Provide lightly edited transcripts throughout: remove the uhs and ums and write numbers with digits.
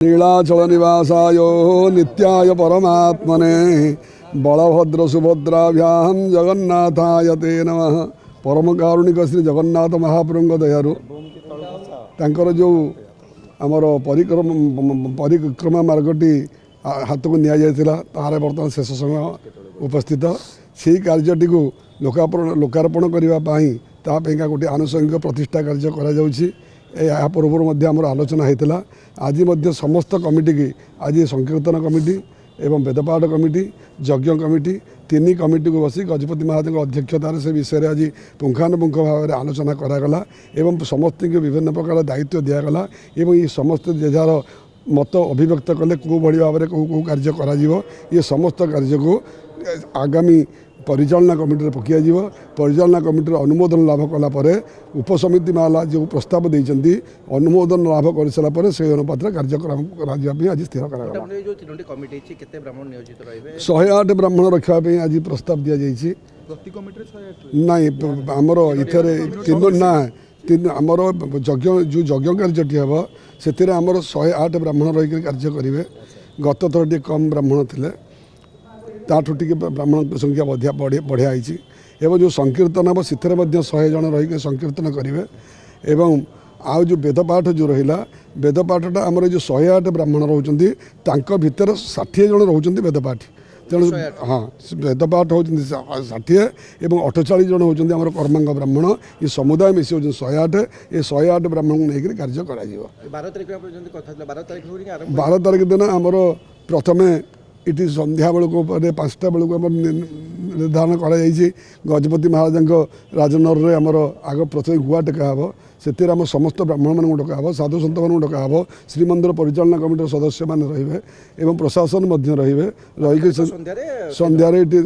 नीलाचल निवासाय नित्याय परमात्मने बलभद्र सुभद्राभ्याम जगन्नाथाय ते नमः। परम कारुणिक श्री जगन्नाथ महाप्रभु दयारु तांकर जो आमर परिक्रमा मार्गटी हाथ को निया तार बर्तमान शेष समय उपस्थित से कार्यटी को लोकार्पण करने गोटे आनुषंगिक प्रतिष्ठा कार्य करा पूर्व आमर आलोचना होता। आज समस्त कमिटी की आज संकीर्तन कमिटी एवं वेदपाठ कमिटी यज्ञ कमिटी तीन कमिटी को बसी गजपति महादेव अध्यक्षतार से विषय आज पुंखानुपुंख भाव में आलोचना करागला एवं समस्त को विभिन्न प्रकार दायित्व दिगला एवं ये समस्त जेजार मत अभिव्यक्त कले कौ भाई भाव में कौ कार्य करा ये समस्त कार्य को आगामी परिचालना कमिटी पकिया परिचालना कमिटी अनुमोदन लाभ कलापर उपसमिति माला जो प्रस्ताव देती अनुमोदन लाभ कर सारापर से अनुपात कार्यक्रम आज स्थिर कर 108 ब्राह्मण रखापी आज प्रस्ताव दि जाइए नाई आमर इथर तीन ना तीन आमर यज्ञ जो यज्ञ कार्यटी हम से आमर 108 ब्राह्मण रही कार्य करेंगे। गत थर टे कम ब्राह्मण थे ताठू टी ब्राह्मण संख्या बढ़िया एवं जो संकीर्तन हम से 100 जन रही संकीर्तन करेंगे एवं आउ जो वेदपाठ जो रहा वेदपाठटा आमर जो 108 ब्राह्मण रोचंती भितर 60 जन रोचंती वेदपाठी तेणु हाँ वेदपाठ हो 60 एवं 48 जन होती आम कर्मांग ब्राह्मण ये समुदाय मिसी हो 108 ये 108 ब्राह्मण को लेकर कार्य कर 12 तारीख दिन आमर प्रथमे इटी संध्या बेलू 5टा बेलू निर्धारण कर गजपति महाराज राजनर में आमर आग प्रथम गुआ टेका हे से आम समस्त ब्राह्मण मान डका हे साधु सत मान डका हे श्रीमंदिर परिचालना कमिटी सदस्य मैंने रे प्रशासन रही सन्धार दि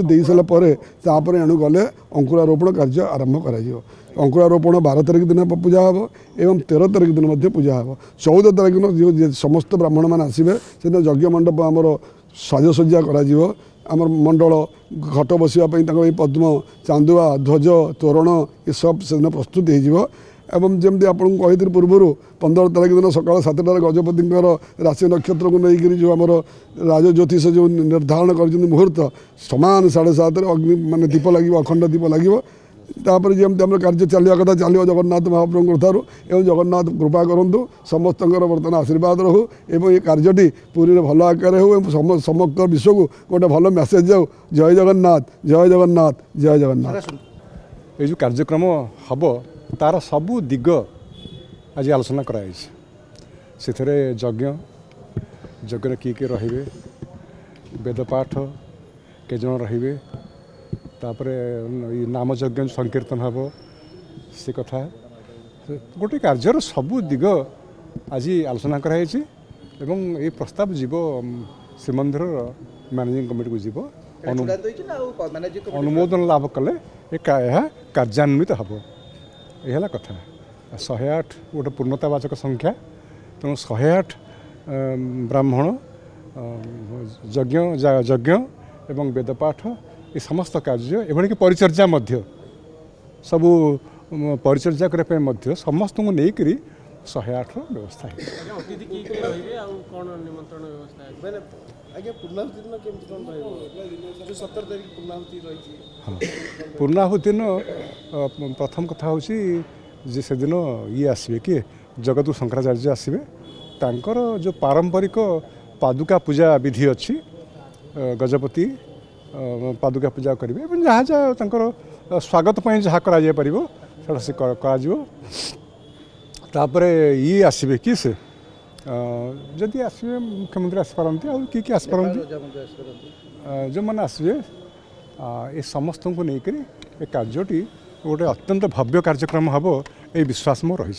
दे सारापर एणु गले अंकुरारोपण कार्य आरंभ कर अंकुरारोपण 12 तारीख दिन पूजा हे एवं 13 तारीख दिन पूजा हे 14 तारीख दिन समस्त ब्राह्मण मैंने आसवे से यज्ञ मंडप आमर साजसज्जा कर मंडल घट बसापी पद्म चांदुआ ध्वज तोरण ये सब से प्रस्तुत एवं जमी आपको कही पूर्वर 15 तारीख दिन सकाल 7टार गजपति राशि नक्षत्र को लेकर जो आम राजज्योतिष जो निर्धारण कर मुहूर्त समान 7:30 अग्नि मान दीप लगे अखंड दीप लगे तापर जमी आम कार्य चलवा कथा चलो जगन्नाथ महाप्रभु ठार एवं जगन्नाथ कृपा करूँ समस्त बर्तमान आशीर्वाद रहू एवं ये कार्यटी पूरी भल आकार हो समस्त विश्व को गोटे भल मेसेज जाऊ जय जगन्नाथ जय जगन्नाथ जय जगन्नाथ। ये जो कार्यक्रम हम तार सबू दिग आज आलोचना कराई यज्ञ यज्ञ किए रे वेदपाठ के जन रे तापर नाम यज्ञ संकीर्तन हम से कथा गोटे कार्यर सबू दिग आज आलोचना कराई एवं ये प्रस्ताव जीव श्रीमंदिर मैनेजिंग कमिटी को जीव अनुमोदन लाभ कले कार्यान्वित हम यह कथा 108 गोटे पूर्णतावाचक संख्या तेणु 108 ब्राह्मण यज्ञ एवं वेदपाठ ये समस्त कार्य एभली परिचर्या सबू परिचर्या करने समस्त को लेकर 108 व्यवस्था है। हाँ पूर्णाहुति दिन प्रथम कथा हूँ से दिन ये आसवे किए जगत शंकराचार्य आसवे तांकर जो पारंपरिक पादुका पूजा विधि अच्छी गजपति पादुका पूजा करेंगे जहाँ जहाँ स्वागत पर जहाँ करा से तापर ये आसवे कि से जदि आसवे मुख्यमंत्री आसपारती आ किए आसपारती जो मैंने आसवे ये समस्त को लेकर ये कार्यटी गोटे अत्यंत भव्य कार्यक्रम हम ये विश्वास मोर रही।